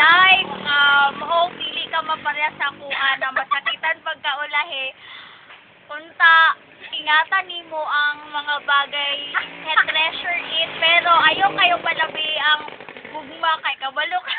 Like, o pili ka mapareha sa kuha na masakitan pagkaulahi. Unta, ingatan nimo ang mga bagay and treasure it, pero ayaw kayo palabi ang gugma kay kabalo ka